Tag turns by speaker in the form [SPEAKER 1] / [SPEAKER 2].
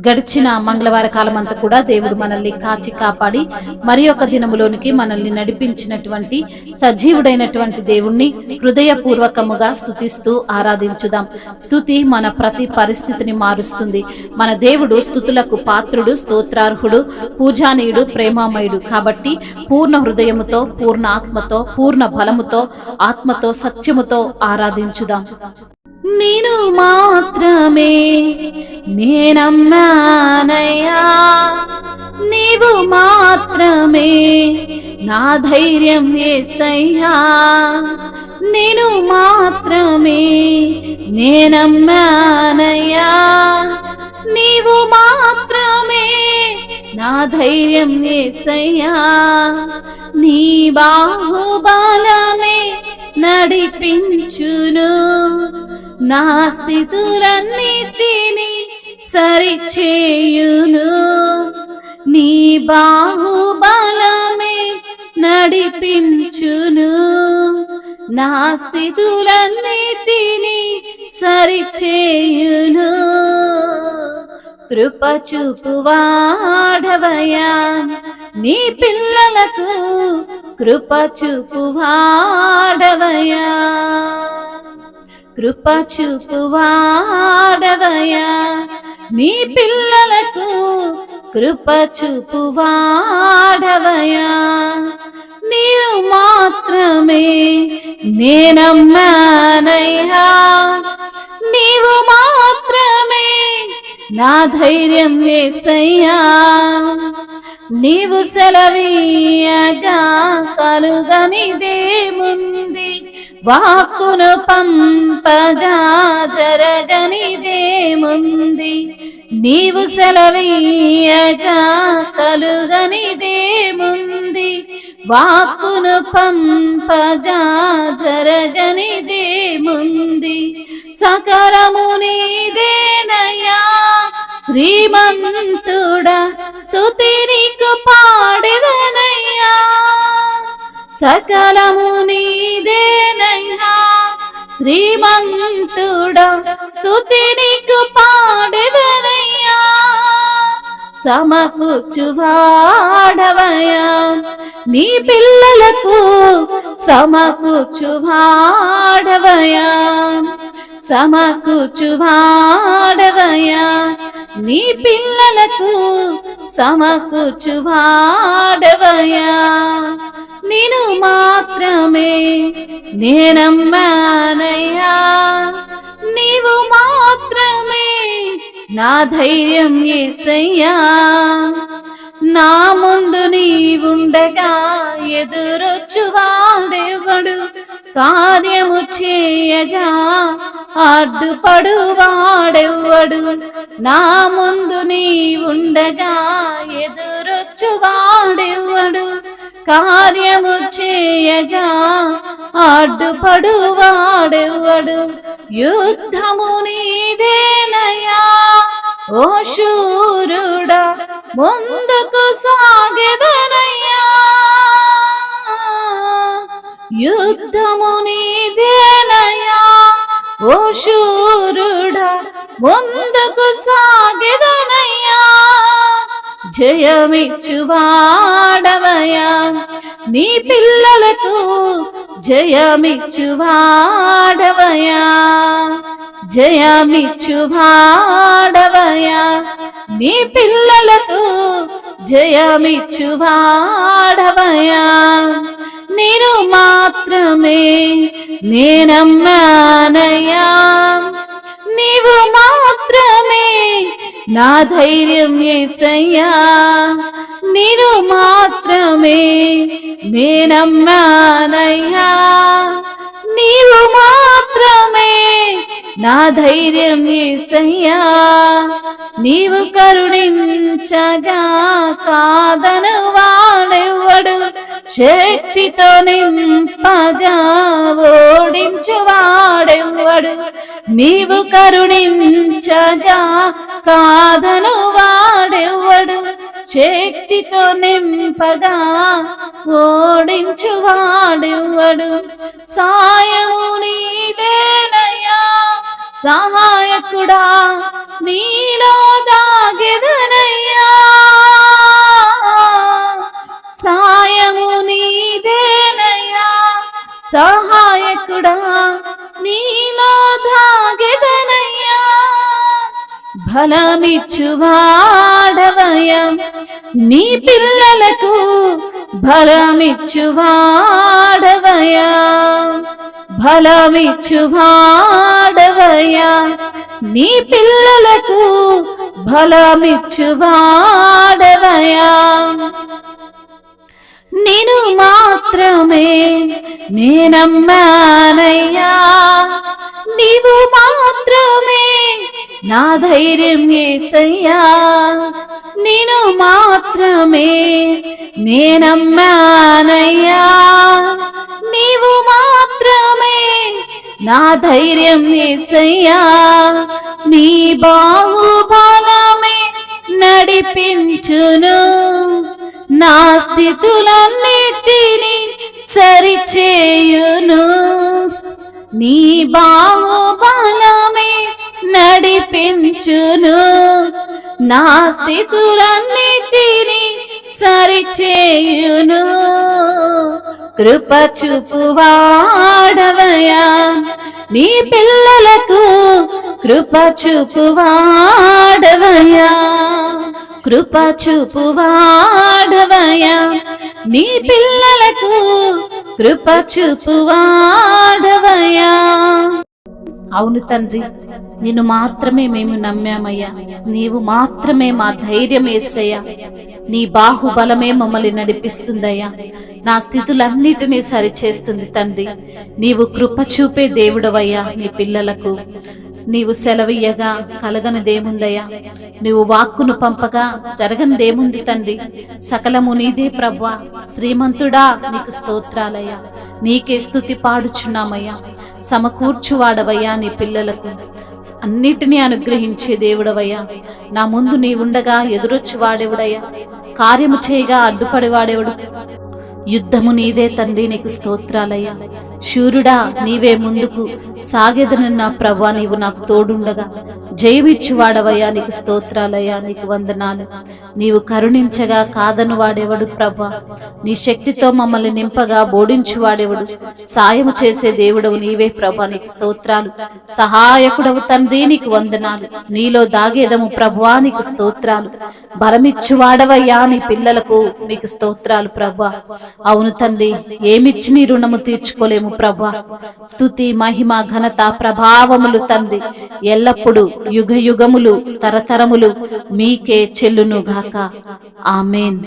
[SPEAKER 1] గడిచిన మంగళవార కాలం అంతా కూడా దేవుడు మనల్ని కాచి కాపాడి మరి ఒక దినములోనికి మనల్ని నడిపించినటువంటి సజీవుడైనటువంటి దేవుణ్ణి హృదయపూర్వకముగా స్తుతిస్తూ ఆరాధించుదాం. స్తుతి మన ప్రతి పరిస్థితిని మారుస్తుంది. మన దేవుడు స్తుతులకు పాత్రుడు, స్తోత్రార్హుడు, పూజానీయుడు, ప్రేమామయుడు. కాబట్టి పూర్ణ హృదయముతో, పూర్ణ ఆత్మతో, పూర్ణ బలముతో, ఆత్మతో, సత్యముతో ఆరాధించుదాం. నిన్ను మాత్రమే నేనమ్మానయ్యా, నీవు మాత్రమే నా ధైర్యం యేసయ్యా. నిన్ను మాత్రమే నేనమ్మానయ్యా, నీవు మాత్రమే నా ధైర్యం యేసయ్యా. నీ బాహుబలమే నడిపించును, నా స్థితులన్నిటిని సరిచేయును. నీ బాహుబలమే నడిపించును, నా స్థితులన్నిటిని సరిచేయును. కృప చూపువాడవయ్యా, నీ పిల్లలకు కృప చూపువాడవయ్యా. కృప చూపువాడవయ్యా, నీ పిల్లలకు కృప చూపువాడవయ్యా. నీవు మాత్రమే నేనమ్మానయ్యా, నీవు మాత్రమే నా ధైర్యం యేసయ్యా. నీవు సెలవీయగా కలుగనిదేముంది, వాక్కును పంపగా జరగనిదేముంది. నీవు సెలవీయగా కలుగనిదేముంది, వాక్కును పంపగా జరగనిదేముంది. సకలము నీదేనయ్యా శ్రీమంతుడా, స్తుతి నీకు పాడెదనయ్యా. సకలము నీదేనయ్యా శ్రీమంతుడా, స్తుతి నీకు పాడెదనయ్యా. సమకూర్చువాడవయ్యా, నీ పిల్లలకు సమకూర్చువాడవయ్యా. సమకూర్చువాడవయ్యా, నీ పిల్లలకు సమకూర్చువాడవయ్యా. నిన్ను మాత్రమే నేనమ్మానయ్యా, నీవు మాత్రమే నా ధైర్యం యేసయ్యా. నా ముందు నీవుండగా ఎదురొచ్చువాడెవడు, కార్యము చేయగా అడ్డుపడువాడెవ్వడు. నా ముందు నీవుండగా ఎదురొచ్చువాడెవ్వడు, కార్యము చేయగా అడ్డుపడువాడెవ్వడు. యుద్ధము నీదేనయ్యా ఓ శూరుడా, ముందుకు సాగెదనయ్యా. యుద్ధము నీదేనయ్యా ఓ శూరుడా, ముందుకు సాగెదనయ్యా. జయమిచ్చువాడవయ్యా, నీ పిల్లలకు జయమిచ్చువాడవయ్యా. జయమిచ్చువాడవయ్యా, నీ పిల్లలకు జయమిచ్చువాడవయ్యా. నిన్ను మాత్రమే నేనమ్మానయ్యా, నీవు మాత్రమే నా ధైర్యం యేసయ్యా. నిన్ను మాత్రమే నేనమ్మానయ్యా, నీవు మాత్రమే నా ధైర్యం యేసయ్యా. నీవు కరుణించగా కాదను వాడెవ్వడు, శక్తితో నింపగా ఓడించువాడెవ్వడు. నీవు కరుణించగా కాదను వాడెవ్వడు, శక్తితో నింపగా ఓడించువాడెవ్వడు. సాయము నీదేనయ్యా సహాయకుడా, నీలో దాగెద నాయకుడా నీలో దాగెదనయ్యా, బలమిచ్చువాడవయ్యా నీ పిల్లలకు, బలమిచ్చువాడవయ్యా, బలమిచ్చువాడవయ్యా నీ పిల్లలకు, బలమిచ్చువాడవయ్యా. నిన్ను మాత్రమే నేనమ్మానయ్యా, నీవు మాత్రమే నా ధైర్యం యేసయ్యా, నిన్ను మాత్రమే నేనమ్మానయ్యా, నీవు మాత్రమే నా ధైర్యం యేసయ్యా. నీ బాహుబలమే నడిపించును, నా స్థితులన్నిటినీ సరిచేయును. నీ బాహుబలమే నడిపించును, నా స్థితులన్నిటినీ సరిచేయును. కృప చూపువాడవయ్యా నీ పిల్లలకు, కృప చూపువాడవయ్యా, కృప చూపువాడవయ్యా నీ పిల్లలకు, కృప చూపువాడవయ్యా. అవును తండ్రి, నిన్ను మాత్రమే మేము నమ్మామయ్యా, నీవు మాత్రమే మా ధైర్యం యేసయ్యా. నీ బాహుబలమే మమ్మల్ని నడిపిస్తుందయ్యా, నా స్థితులన్నిటినీ సరిచేస్తుంది తండ్రి. నీవు కృప చూపే దేవుడవయ్యా నీ పిల్లలకు. నీవు సెలవియ్యగా కలగనిదేముందయ్యా, నీవు వాక్కును పంపగా జరగనిదేముంది తండ్రి. సకలము నీదే ప్రభువా, శ్రీమంతుడా నీకు స్తోత్రాలయ్యా. నీకే స్తుతి పాడుచున్నామయ్యా. సమకూర్చువాడవయ్యా నీ పిల్లలకు, అన్నిటినీ అనుగ్రహించే దేవుడవయ్యా. నా ముందు నీవుండగా ఎదురొచ్చు వాడెవడయ్యా, కార్యము చేయగా అడ్డుపడేవాడెవడు. యుద్ధము నీదే తండ్రి, నీకు స్తోత్రాలయ్యా. శూరుడా నీవే ముందుకు సాగెదనన్న ప్రభువా, నీవు నాకు తోడుండగా జయమిచ్చువాడవయ్యా, నీకు స్తోత్రాలయ్యా, నీకు వందనాలు. నీవు కరుణించగా కాదను వాడేవాడు ప్రభువా, నీ శక్తితో మమ్మల్ని నింపగా బోధించువాడేవాడు. సాయము చేసే దేవుడవు నీవే ప్రభువా, నీకు స్తోత్రాలు. సహాయకుడవు తండ్రి, నీకు వందనాలు. నీలో దాగేదము ప్రభువా, నీకు స్తోత్రాలు. బలమిచ్చువాడవయ్యా నీ పిల్లలకు, నీకు స్తోత్రాలు ప్రభువా. అవును తండ్రి, ఏమిచ్చి నీ రుణము తీర్చుకోలేము ప్రభువా. స్తుతి మహిమ ఘనత ప్రభావములు తండ్రి ఎల్లప్పుడు యుగ యుగములు తరతరములు మీకే చెల్లును గాక. ఆమేన్.